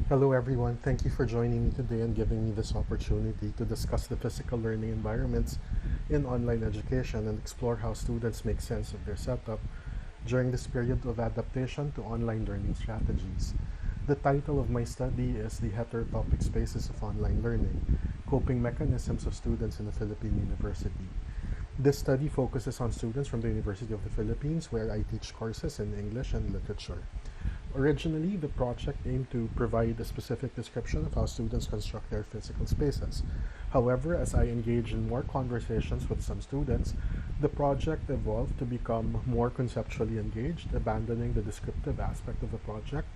Hello everyone, thank you for joining me today and giving me this opportunity to discuss the physical learning environments in online education and explore how students make sense of their setup during this period of adaptation to online learning strategies. The title of my study is The Heterotopic Spaces of Online Learning, Coping Mechanisms of Students in a Philippine University. This study focuses on students from the University of the Philippines, where I teach courses in English and literature. Originally, the project aimed to provide a specific description of how students construct their physical spaces. However, as I engaged in more conversations with some students, the project evolved to become more conceptually engaged, abandoning the descriptive aspect of the project,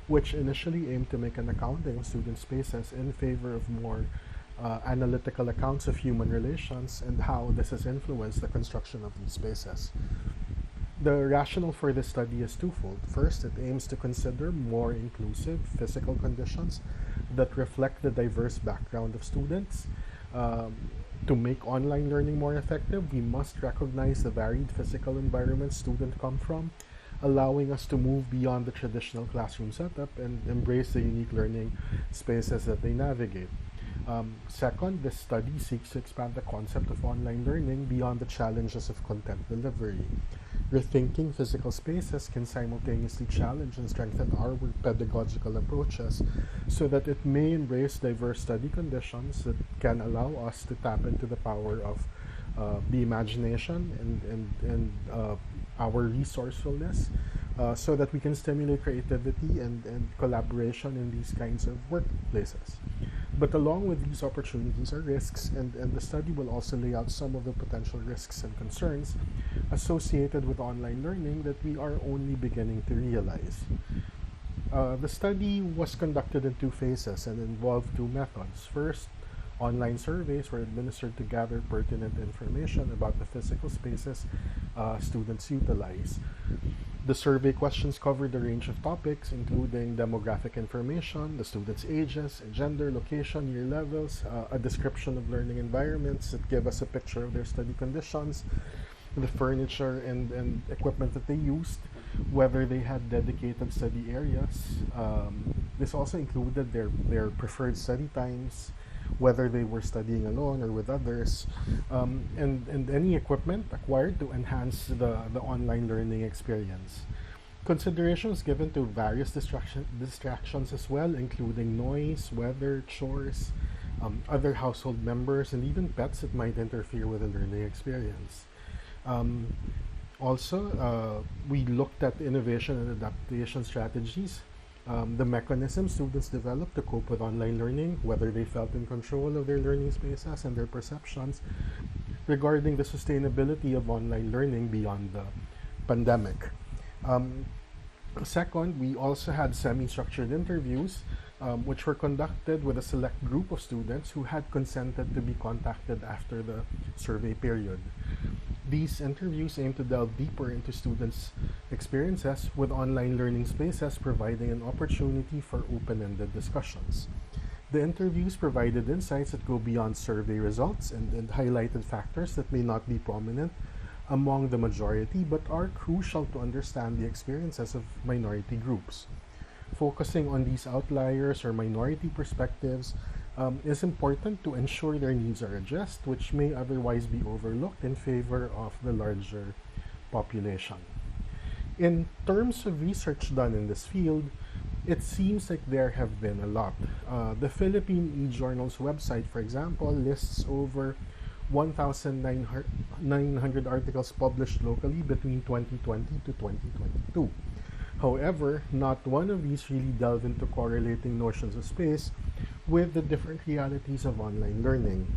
which initially aimed to make an accounting of student spaces in favor of more analytical accounts of human relations and how this has influenced the construction of these spaces. The rationale for this study is twofold. First, it aims to consider more inclusive physical conditions that reflect the diverse background of students. To make online learning more effective, we must recognize the varied physical environment students come from, allowing us to move beyond the traditional classroom setup and embrace the unique learning spaces that they navigate. Second, this study seeks to expand the concept of online learning beyond the challenges of content delivery. Rethinking physical spaces can simultaneously challenge and strengthen our pedagogical approaches so that it may embrace diverse study conditions that can allow us to tap into the power of the imagination and our resourcefulness so that we can stimulate creativity and collaboration in these kinds of workplaces. But along with these opportunities are risks, and the study will also lay out some of the potential risks and concerns associated with online learning that we are only beginning to realize. The study was conducted in two phases and involved two methods. First, online surveys were administered to gather pertinent information about the physical spaces students utilize. The survey questions covered a range of topics, including demographic information, the students' ages, gender, location, year levels, a description of learning environments that give us a picture of their study conditions, the furniture and equipment that they used, whether they had dedicated study areas. This also included their preferred study times, whether they were studying alone or with others, and any equipment acquired to enhance the online learning experience. Consideration was given to various distractions as well, including noise, weather, chores, other household members, and even pets that might interfere with the learning experience. Um, Also, we looked at innovation and adaptation strategies, the mechanisms students developed to cope with online learning, whether they felt in control of their learning spaces and their perceptions regarding the sustainability of online learning beyond the pandemic. Um, Second, we also had semi-structured interviews, which were conducted with a select group of students who had consented to be contacted after the survey period. These interviews aim to delve deeper into students' experiences with online learning spaces, providing an opportunity for open-ended discussions. The interviews provided insights that go beyond survey results and highlighted factors that may not be prominent among the majority but are crucial to understand the experiences of minority groups. Focusing on these outliers or minority perspectives is important to ensure their needs are addressed, which may otherwise be overlooked in favor of the larger population. In terms of research done in this field, it seems like there have been a lot. The Philippine e-journal's website, for example, lists over 1,900 articles published locally between 2020 to 2022. However, not one of these really delve into correlating notions of space with the different realities of online learning.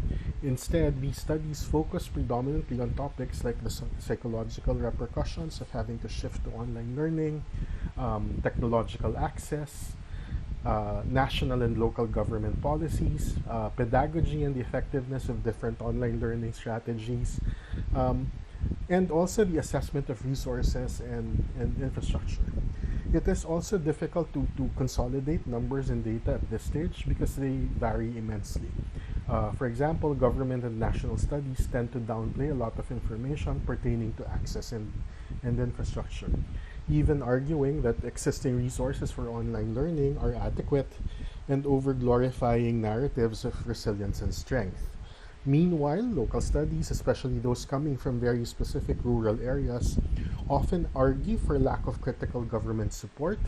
Instead, these studies focus predominantly on topics like the psychological repercussions of having to shift to online learning, technological access, national and local government policies, pedagogy and the effectiveness of different online learning strategies, and also the assessment of resources and infrastructure. It is also difficult to consolidate numbers and data at this stage because they vary immensely. For example, government and national studies tend to downplay a lot of information pertaining to access and infrastructure. even arguing that existing resources for online learning are adequate and over-glorifying narratives of resilience and strength. Meanwhile, local studies, especially those coming from very specific rural areas, often argue for lack of critical government support,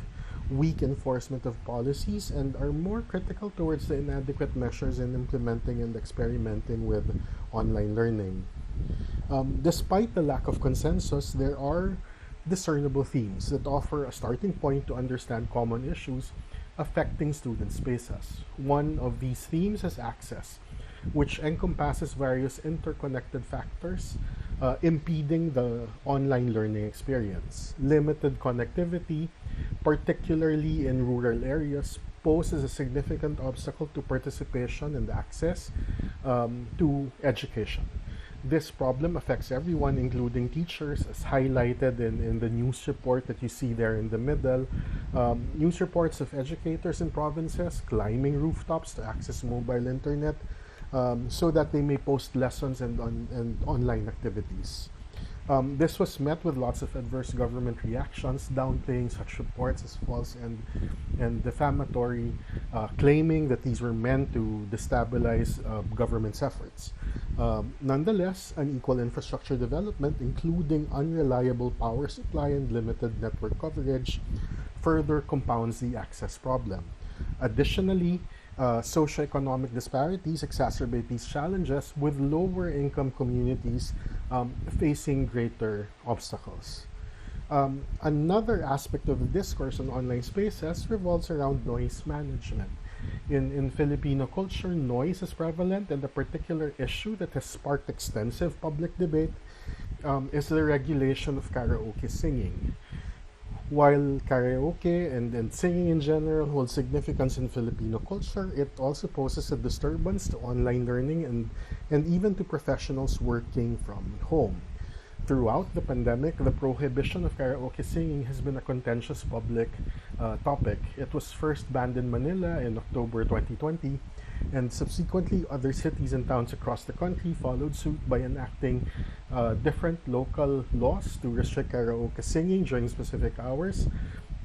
weak enforcement of policies, and are more critical towards the inadequate measures in implementing and experimenting with online learning. Despite the lack of consensus, there are discernible themes that offer a starting point to understand common issues affecting student spaces. One of these themes is access, which encompasses various interconnected factors impeding the online learning experience. Limited connectivity, particularly in rural areas, poses a significant obstacle to participation and access to education. This problem affects everyone, including teachers, as highlighted in the news report that you see there in the middle. News reports of educators in provinces climbing rooftops to access mobile internet so that they may post lessons and online activities. This was met with lots of adverse government reactions, downplaying such reports as false and defamatory, claiming that these were meant to destabilize government's efforts. Nonetheless, unequal infrastructure development, including unreliable power supply and limited network coverage, further compounds the access problem. Additionally, socioeconomic disparities exacerbate these challenges, with lower income communities facing greater obstacles. Another aspect of the discourse on online spaces revolves around noise management. In Filipino culture, noise is prevalent, and a particular issue that has sparked extensive public debate is the regulation of karaoke singing. While karaoke and singing in general hold significance in Filipino culture, it also poses a disturbance to online learning and even to professionals working from home. Throughout the pandemic, the prohibition of karaoke singing has been a contentious public topic. It was first banned in Manila in October 2020, and subsequently other cities and towns across the country followed suit by enacting different local laws to restrict karaoke singing during specific hours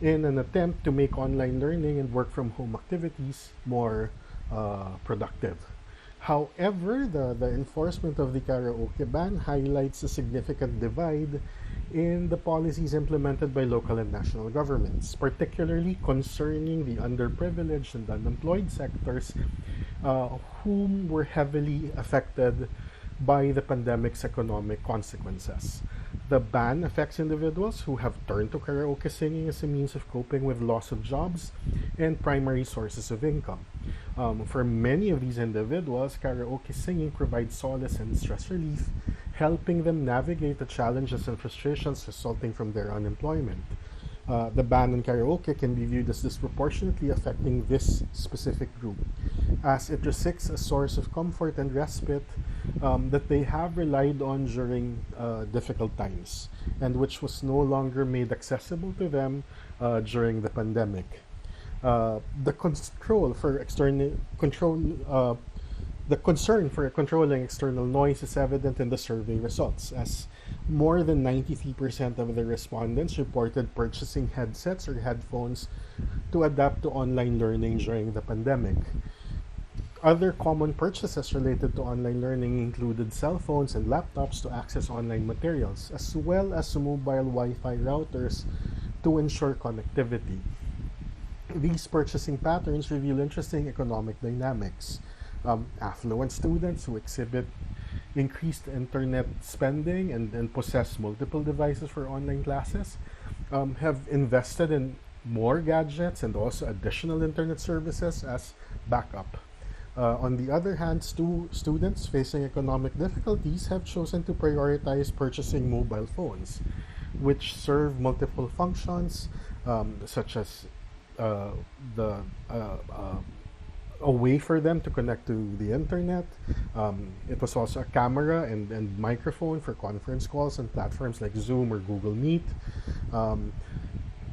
in an attempt to make online learning and work from home activities more productive. However, the enforcement of the karaoke ban highlights a significant divide in the policies implemented by local and national governments, particularly concerning the underprivileged and unemployed sectors whom were heavily affected by the pandemic's economic consequences. The ban affects individuals who have turned to karaoke singing as a means of coping with loss of jobs and primary sources of income. For many of these individuals, karaoke singing provides solace and stress relief, helping them navigate the challenges and frustrations resulting from their unemployment. The ban on karaoke can be viewed as disproportionately affecting this specific group, as it restricts a source of comfort and respite that they have relied on during difficult times, and which was no longer made accessible to them during the pandemic. The concern for controlling external noise is evident in the survey results, as more than 93% of the respondents reported purchasing headsets or headphones to adapt to online learning during the pandemic. Other common purchases related to online learning included cell phones and laptops to access online materials, as well as mobile Wi-Fi routers to ensure connectivity. These purchasing patterns reveal interesting economic dynamics. Affluent students who exhibit increased internet spending and possess multiple devices for online classes have invested in more gadgets and also additional internet services as backup. On the other hand, students facing economic difficulties have chosen to prioritize purchasing mobile phones, which serve multiple functions, such as a way for them to connect to the internet. It was also a camera and microphone for conference calls on platforms like Zoom or Google Meet,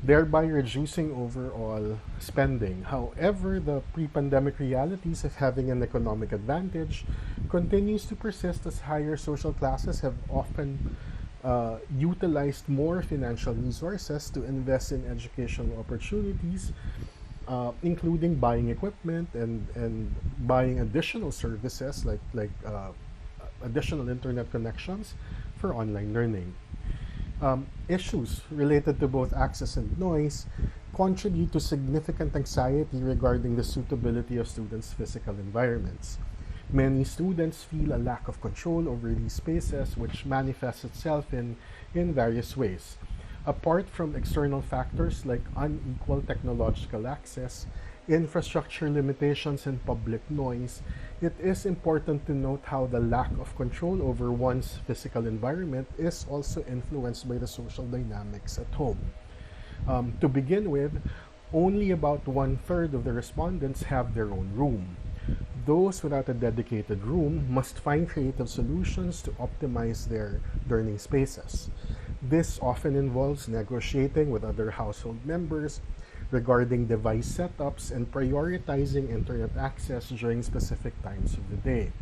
thereby reducing overall spending. However, the pre-pandemic realities of having an economic advantage continues to persist, as higher social classes have often utilized more financial resources to invest in educational opportunities, including buying equipment and buying additional services like additional internet connections for online learning. Issues related to both access and noise contribute to significant anxiety regarding the suitability of students' physical environments. Many students feel a lack of control over these spaces, which manifests itself in various ways. Apart from external factors like unequal technological access, infrastructure limitations, and public noise, it is important to note how the lack of control over one's physical environment is also influenced by the social dynamics at home. To begin with, only about 1/3 of the respondents have their own room. Those without a dedicated room must find creative solutions to optimize their learning spaces. This often involves negotiating with other household members regarding device setups and prioritizing internet access during specific times of the day.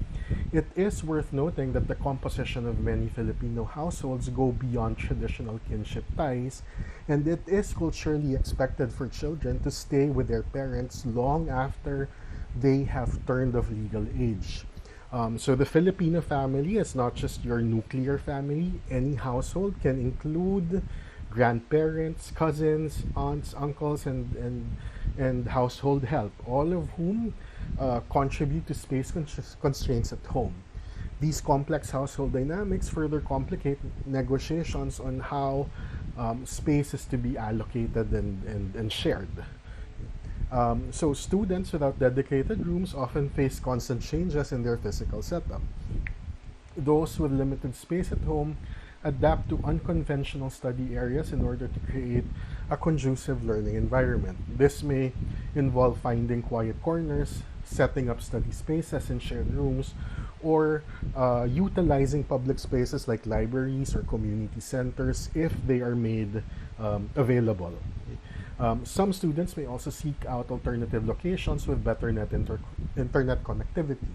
It is worth noting that the composition of many Filipino households go beyond traditional kinship ties, and it is culturally expected for children to stay with their parents long after they have turned of legal age. So the Filipino family is not just your nuclear family. Any household can include grandparents, cousins, aunts, uncles, and household help, all of whom contribute to space constraints at home. These complex household dynamics further complicate negotiations on how space is to be allocated and shared. So students without dedicated rooms often face constant changes in their physical setup. Those with limited space at home adapt to unconventional study areas in order to create a conducive learning environment. This may involve finding quiet corners, setting up study spaces in shared rooms, or utilizing public spaces like libraries or community centers if they are made available. Some students may also seek out alternative locations with better internet connectivity,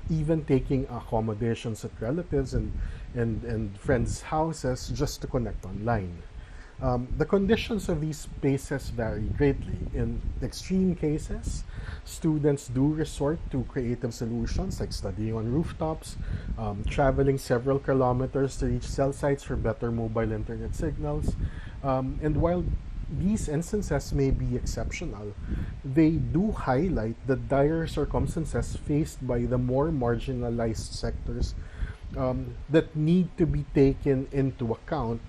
even taking accommodations at relatives and friends' houses just to connect online. The conditions of these spaces vary greatly. In extreme cases, students do resort to creative solutions like studying on rooftops, traveling several kilometers to reach cell sites for better mobile internet signals, and while these instances may be exceptional, they do highlight the dire circumstances faced by the more marginalized sectors that need to be taken into account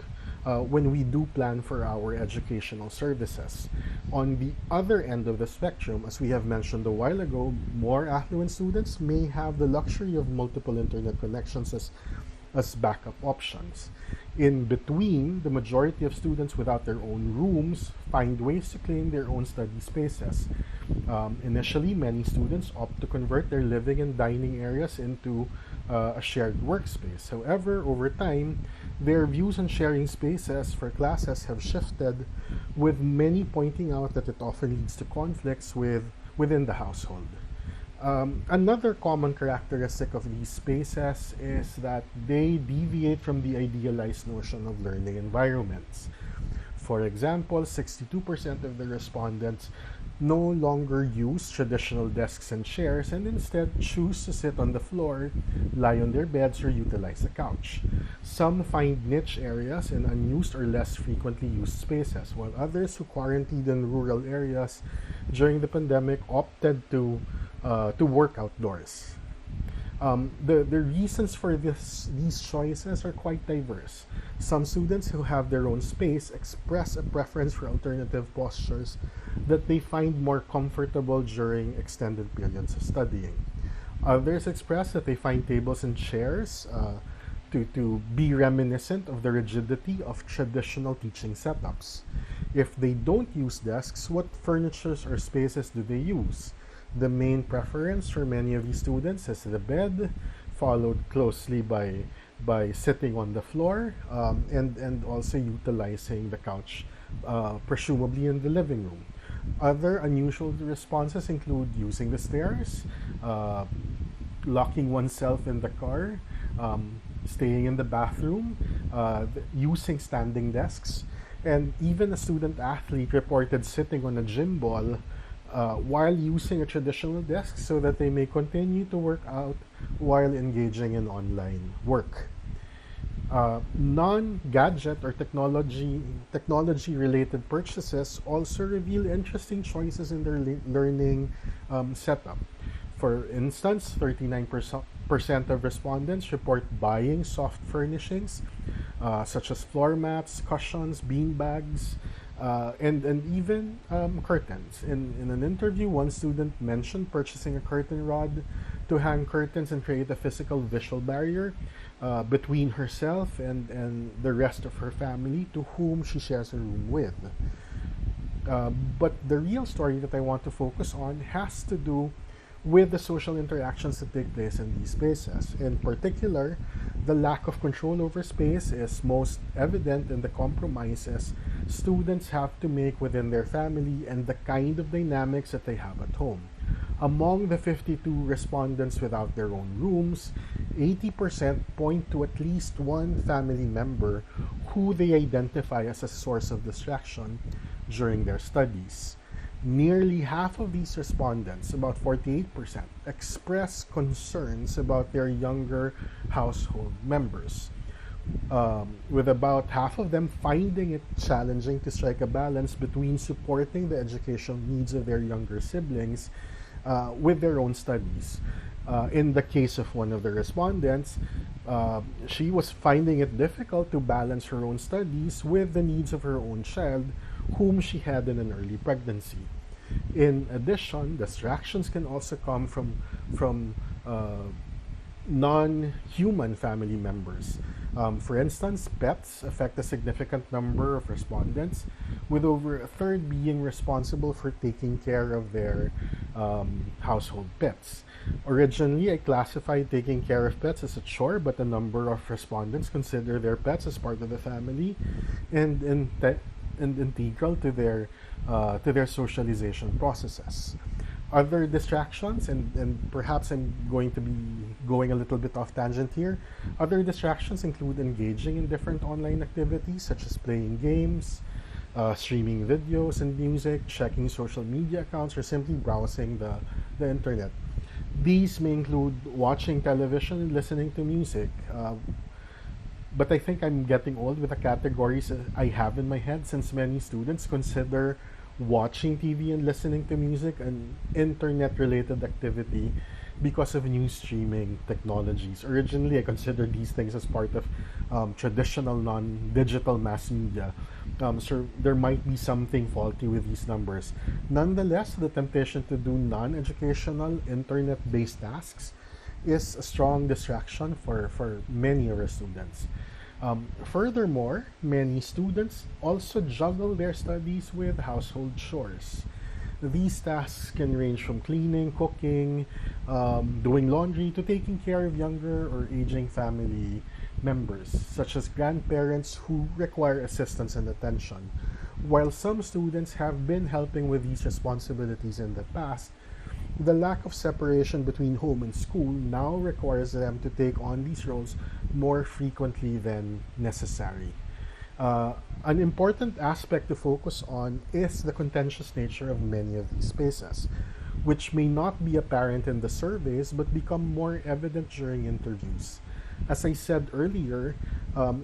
when we do plan for our educational services. On the other end of the spectrum, as we have mentioned a while ago, more affluent students may have the luxury of multiple internet connections as backup options. In between, the majority of students without their own rooms find ways to claim their own study spaces. Initially, many students opt to convert their living and dining areas into a shared workspace. However, over time, their views on sharing spaces for classes have shifted, with many pointing out that it often leads to conflicts within the household. Another common characteristic of these spaces is that they deviate from the idealized notion of learning environments. For example, 62% of the respondents no longer use traditional desks and chairs and instead choose to sit on the floor, lie on their beds, or utilize the couch. Some find niche areas in unused or less frequently used spaces, while others who quarantined in rural areas during the pandemic opted to work outdoors. The reasons for these choices are quite diverse. Some students who have their own space express a preference for alternative postures that they find more comfortable during extended periods of studying. Others express that they find tables and chairs to be reminiscent of the rigidity of traditional teaching setups. If they don't use desks, what furnitures or spaces do they use? The main preference for many of these students is the bed, followed closely by sitting on the floor, and also utilizing the couch, presumably in the living room. Other unusual responses include using the stairs, locking oneself in the car, staying in the bathroom, using standing desks, and even a student athlete reported sitting on a gym ball while using a traditional desk so that they may continue to work out while engaging in online work. Non-gadget or technology related purchases also reveal interesting choices in their learning setup. For instance, 39% of respondents report buying soft furnishings such as floor mats, cushions, bean bags, and even curtains. In an interview, one student mentioned purchasing a curtain rod to hang curtains and create a physical visual barrier between herself and the rest of her family to whom she shares a room with. But the real story that I want to focus on has to do with the social interactions that take place in these spaces. In particular, the lack of control over space is most evident in the compromises students have to make within their family and the kind of dynamics that they have at home. Among the 52 respondents without their own rooms, 80% point to at least one family member who they identify as a source of distraction during their studies. Nearly half of these respondents, about 48%, express concerns about their younger household members, with about half of them finding it challenging to strike a balance between supporting the educational needs of their younger siblings with their own studies. In the case of one of the respondents, she was finding it difficult to balance her own studies with the needs of her own child, whom she had in an early pregnancy. In addition, distractions can also come from non-human family members. For instance, pets affect a significant number of respondents, with over a third being responsible for taking care of their household pets. Originally, I classified taking care of pets as a chore, but a number of respondents consider their pets as part of the family and integral to their socialization processes. Other distractions, and perhaps I'm going to be going a little bit off tangent here. Other distractions include engaging in different online activities such as playing games, streaming videos and music, checking social media accounts, or simply browsing the internet. These may include watching television and listening to music. But I think I'm getting old with the categories I have in my head, since many students consider watching TV and listening to music an internet related activity because of new streaming technologies. Originally, I considered these things as part of traditional non digital mass media. So there might be something faulty with these numbers. Nonetheless, the temptation to do non educational internet based tasks is a strong distraction for many of our students. Furthermore, many students also juggle their studies with household chores. These tasks can range from cleaning, cooking, doing laundry, to taking care of younger or aging family members, such as grandparents who require assistance and attention. While some students have been helping with these responsibilities in the past, the lack of separation between home and school now requires them to take on these roles more frequently than necessary. An important aspect to focus on is the contentious nature of many of these spaces, which may not be apparent in the surveys but become more evident during interviews. As I said earlier,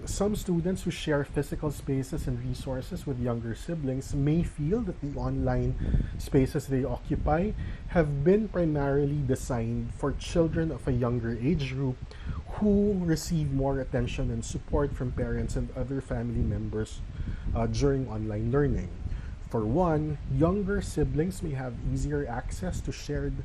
some students who share physical spaces and resources with younger siblings may feel that the online spaces they occupy have been primarily designed for children of a younger age group who receive more attention and support from parents and other family members during online learning. For one, younger siblings may have easier access to shared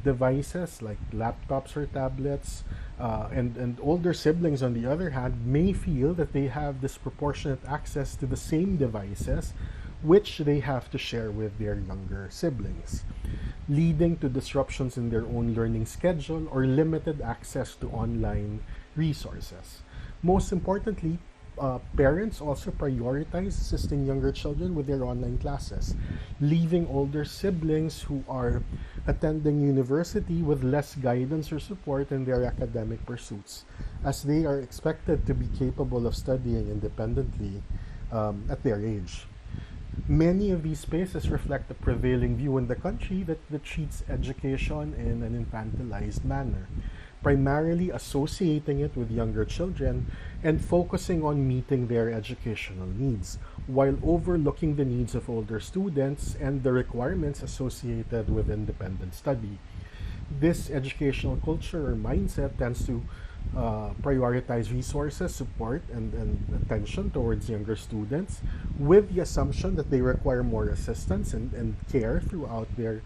devices like laptops or tablets, and older siblings, on the other hand, may feel that they have disproportionate access to the same devices which they have to share with their younger siblings, leading to disruptions in their own learning schedule or limited access to online resources. Most importantly, parents also prioritize assisting younger children with their online classes, leaving older siblings who are attending university with less guidance or support in their academic pursuits. as they are expected to be capable of studying independently at their age. Many of these spaces reflect the prevailing view in the country that treats education in an infantilized manner, primarily associating it with younger children and focusing on meeting their educational needs, while overlooking the needs of older students and the requirements associated with independent study. This educational culture or mindset tends to prioritize resources, support, and attention towards younger students with the assumption that they require more assistance and care throughout their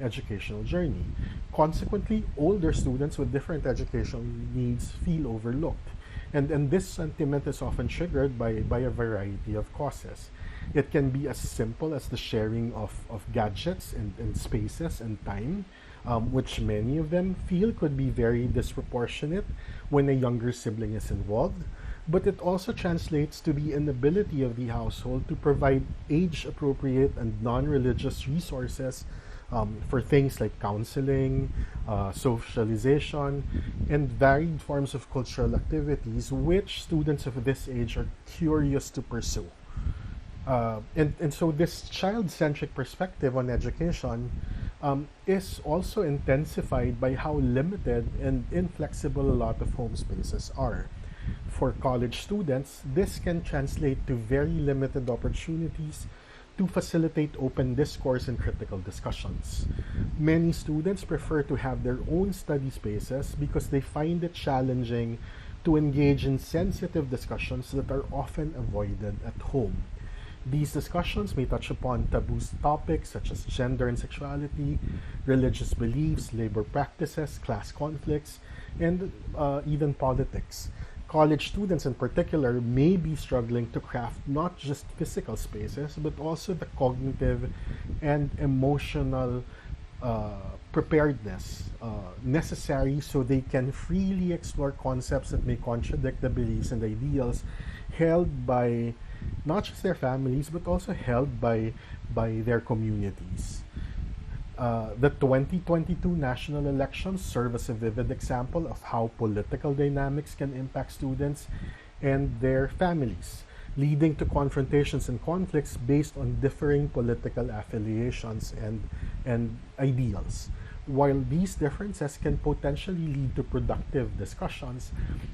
educational journey. Consequently, older students with different educational needs feel overlooked. And this sentiment is often triggered by a variety of causes. It can be as simple as the sharing of gadgets and spaces and time, which many of them feel could be very disproportionate when a younger sibling is involved. But it also translates to the inability of the household to provide age appropriate and non religious resources for things like counseling, socialization, and varied forms of cultural activities which students of this age are curious to pursue. And so this child-centric perspective on education is also intensified by how limited and inflexible a lot of home spaces are. For college students, this can translate to very limited opportunities to facilitate open discourse and critical discussions. Many students prefer to have their own study spaces because they find it challenging to engage in sensitive discussions that are often avoided at home. These discussions may touch upon taboo topics such as gender and sexuality, religious beliefs, labor practices, class conflicts, and even politics. College students in particular may be struggling to craft not just physical spaces, but also the cognitive and emotional preparedness necessary so they can freely explore concepts that may contradict the beliefs and ideals held by not just their families, but also held by their communities. The 2022 national elections serve as a vivid example of how political dynamics can impact students and their families, leading to confrontations and conflicts based on differing political affiliations and ideals. While these differences can potentially lead to productive discussions,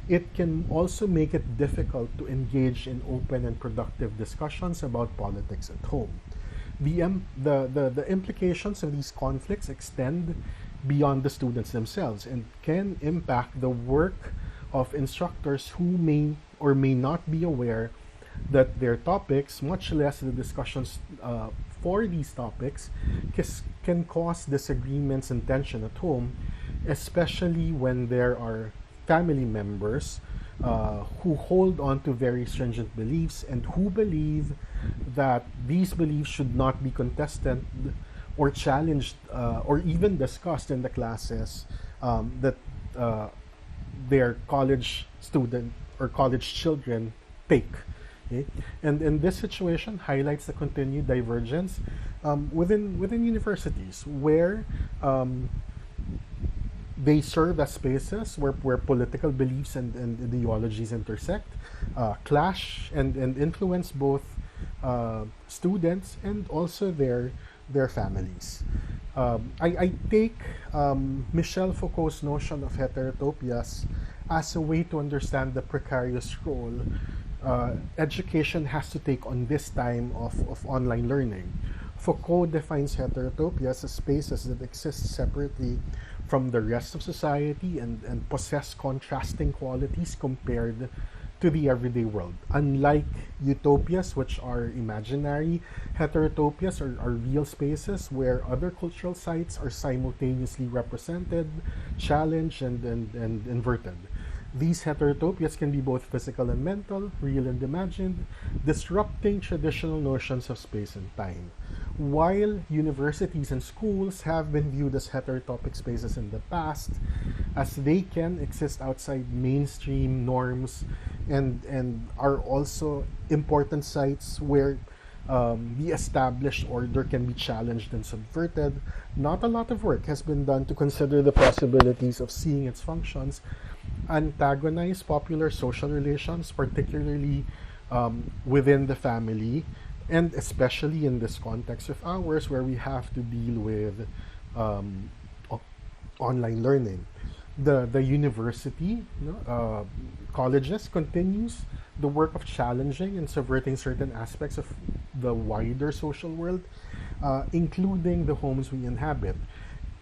it can also make it difficult to engage in open and productive discussions about politics at home. The implications of these conflicts extend beyond the students themselves and can impact the work of instructors who may or may not be aware that their topics, much less the discussions for these topics, can cause disagreements and tension at home, especially when there are family members who hold on to very stringent beliefs and who believe that these beliefs should not be contested or challenged or even discussed in the classes that their college student or college children take. Okay? And this situation highlights the continued divergence within universities where they serve as spaces where political beliefs and ideologies intersect, clash, and influence both students and also their families. I take Michel Foucault's notion of heterotopias as a way to understand the precarious role education has to take on this time of online learning. Foucault defines heterotopias as spaces that exist separately from the rest of society and possess contrasting qualities compared to the everyday world. Unlike utopias, which are imaginary, heterotopias are real spaces where other cultural sites are simultaneously represented, challenged, and inverted. These heterotopias can be both physical and mental, real and imagined, disrupting traditional notions of space and time. While universities and schools have been viewed as heterotopic spaces in the past, as they can exist outside mainstream norms and are also important sites where the established order can be challenged and subverted, not a lot of work has been done to consider the possibilities of seeing its functions antagonize popular social relations, particularly within the family, and especially in this context of ours where we have to deal with um, o- online learning. The university, colleges continues the work of challenging and subverting certain aspects of the wider social world, including the homes we inhabit.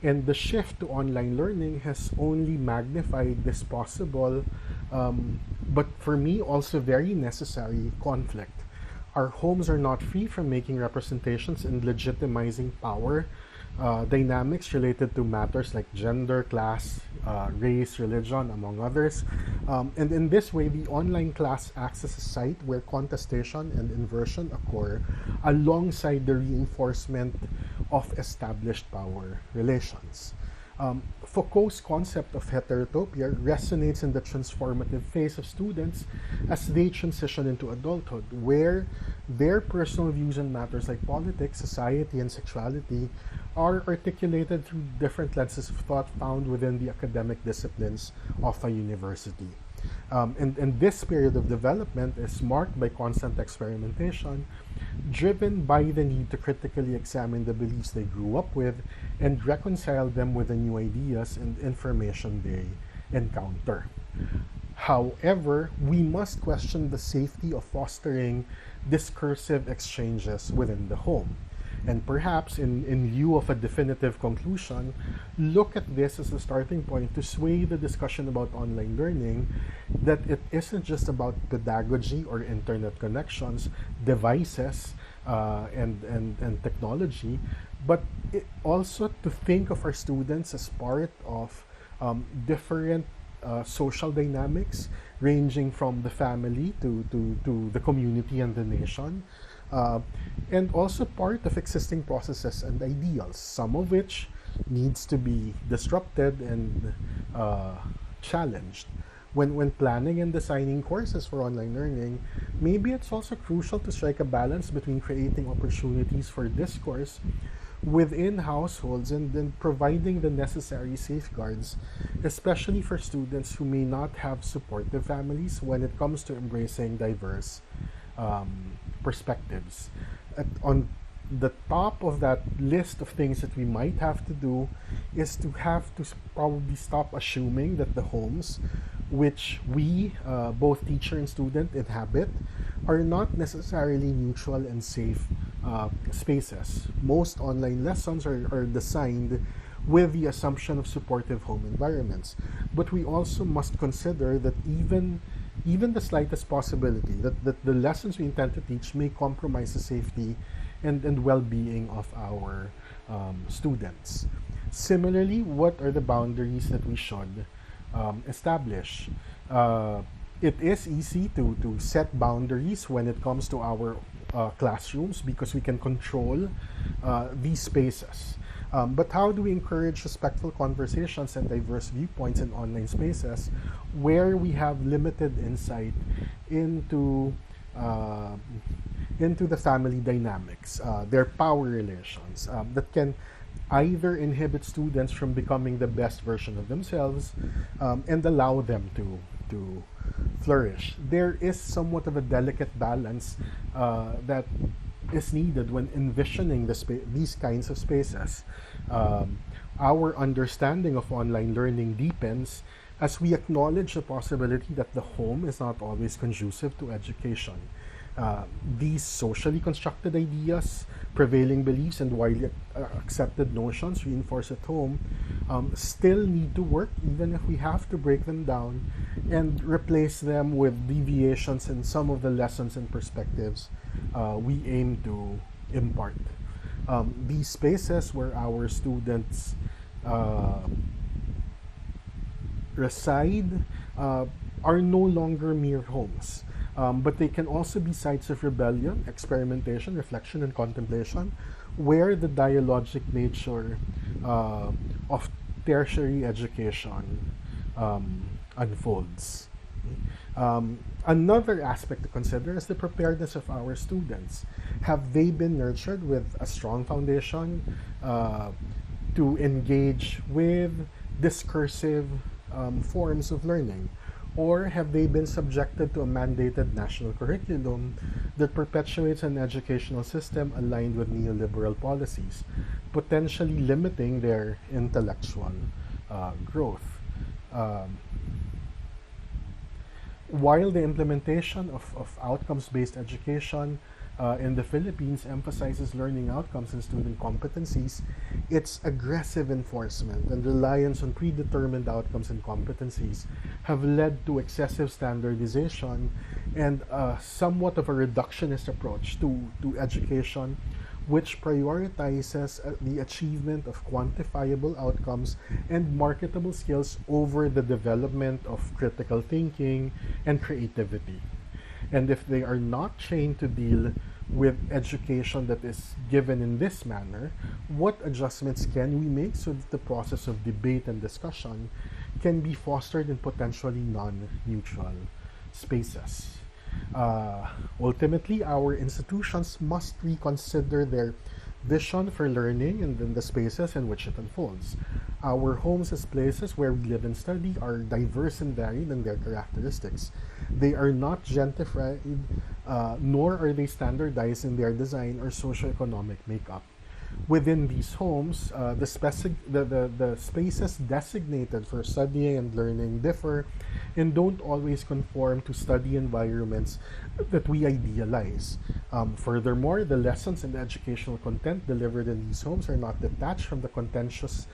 And the shift to online learning has only magnified this possible, but for me also very necessary conflict. Our homes are not free from making representations and legitimizing power dynamics related to matters like gender, class, race, religion, among others. And in this way, the online class acts as a site where contestation and inversion occur alongside the reinforcement of established power relations. Foucault's concept of heterotopia resonates in the transformative phase of students as they transition into adulthood, where their personal views on matters like politics, society, and sexuality are articulated through different lenses of thought found within the academic disciplines of a university. And this period of development is marked by constant experimentation, driven by the need to critically examine the beliefs they grew up with and reconcile them with the new ideas and information they encounter. However, we must question the safety of fostering discursive exchanges within the home. And perhaps, in view of a definitive conclusion, look at this as a starting point to sway the discussion about online learning, that it isn't just about pedagogy or internet connections, devices, and technology, but also to think of our students as part of different social dynamics ranging from the family to the community and the nation, uh, and also part of existing processes and ideals, some of which needs to be disrupted and challenged. When planning and designing courses for online learning, maybe it's also crucial to strike a balance between creating opportunities for discourse within households and then providing the necessary safeguards, especially for students who may not have supportive families when it comes to embracing diverse perspectives. On the top of that list of things that we might have to do is to have to probably stop assuming that the homes which we, both teacher and student, inhabit are not necessarily neutral and safe spaces. Most online lessons are designed with the assumption of supportive home environments, but we also must consider that even the slightest possibility that the lessons we intend to teach may compromise the safety and well-being of our students. Similarly, what are the boundaries that we should establish? It is easy to set boundaries when it comes to our classrooms because we can control these spaces. But how do we encourage respectful conversations and diverse viewpoints in online spaces where we have limited insight into uh, into the family dynamics, their power relations that can either inhibit students from becoming the best version of themselves and allow them to flourish? There is somewhat of a delicate balance that is needed when envisioning these kinds of spaces. Um, our understanding of online learning deepens as we acknowledge the possibility that the home is not always conducive to education. These socially constructed ideas, prevailing beliefs, and widely accepted notions reinforced at home still need to work, even if we have to break them down and replace them with deviations in some of the lessons and perspectives we aim to impart. These spaces where our students uh, reside are no longer mere homes. But they can also be sites of rebellion, experimentation, reflection, and contemplation, where the dialogic nature of tertiary education unfolds. Another aspect to consider is the preparedness of our students. Have they been nurtured with a strong foundation to engage with discursive forms of learning? Or have they been subjected to a mandated national curriculum that perpetuates an educational system aligned with neoliberal policies, potentially limiting their intellectual growth? Um, while the implementation of outcomes based education in the Philippines emphasizes learning outcomes and student competencies, its aggressive enforcement and reliance on predetermined outcomes and competencies have led to excessive standardization and somewhat of a reductionist approach to education, which prioritizes the achievement of quantifiable outcomes and marketable skills over the development of critical thinking and creativity. And if they are not trained to deal with education that is given in this manner, what adjustments can we make so that the process of debate and discussion can be fostered in potentially non neutral spaces? Ultimately, our institutions must reconsider their vision for learning and then the spaces in which it unfolds. Our homes as places where we live and study are diverse and varied in their characteristics. They are not gentrified, nor are they standardized in their design or socioeconomic makeup. Within these homes, the spaces designated for studying and learning differ and don't always conform to study environments that we idealize. Furthermore, the lessons and the educational content delivered in these homes are not detached from the contentiousness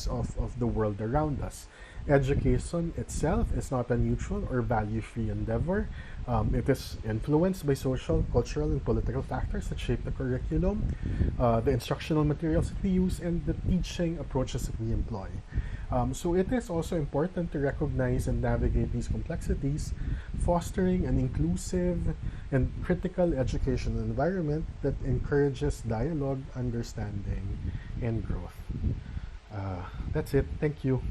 of the world around us. Education itself is not a neutral or value free endeavor. It is influenced by social, cultural, and political factors that shape the curriculum, the instructional materials that we use, and the teaching approaches that we employ. So it is also important to recognize and navigate these complexities, fostering an inclusive and critical educational environment that encourages dialogue, understanding, and growth. That's it. Thank you.